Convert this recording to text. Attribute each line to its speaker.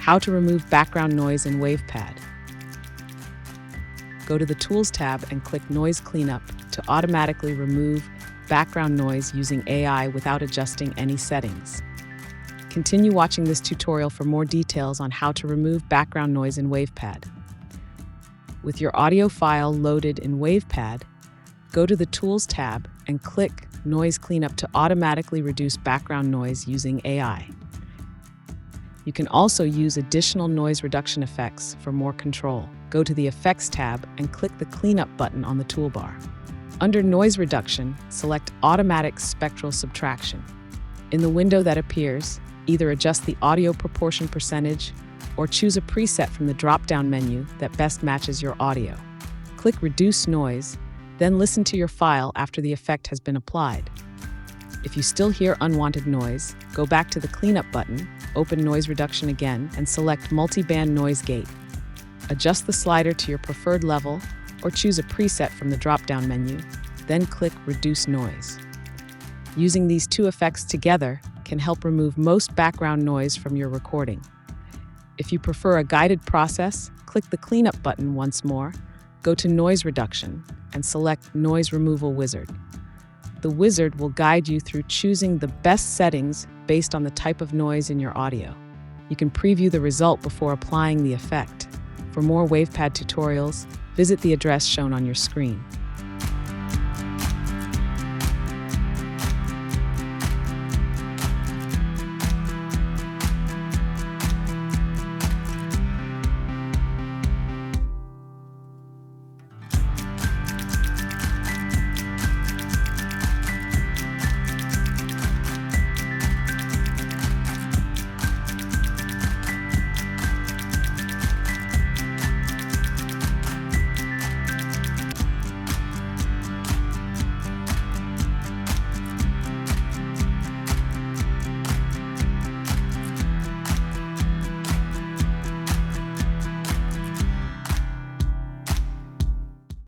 Speaker 1: How to remove background noise in WavePad. Go to the Tools tab and click Noise Cleanup to automatically remove background noise using AI without adjusting any settings. Continue watching this tutorial for more details on how to remove background noise in WavePad. With your audio file loaded in WavePad, go to the Tools tab and click Noise Cleanup to automatically reduce background noise using AI. You can also use additional noise reduction effects for more control. Go to the Effects tab and click the Cleanup button on the toolbar. Under Noise Reduction, select Automatic Spectral Subtraction. In the window that appears, either adjust the audio proportion percentage or choose a preset from the drop-down menu that best matches your audio. Click Reduce Noise, then listen to your file after the effect has been applied. If you still hear unwanted noise, go back to the Cleanup button, open Noise Reduction again, and select Multi-Band Noise Gate. Adjust the slider to your preferred level or choose a preset from the drop-down menu, then click Reduce Noise. Using these two effects together can help remove most background noise from your recording. If you prefer a guided process, click the Cleanup button once more, go to Noise Reduction, and select Noise Removal Wizard. The wizard will guide you through choosing the best settings based on the type of noise in your audio. You can preview the result before applying the effect. For more WavePad tutorials, visit the address shown on your screen.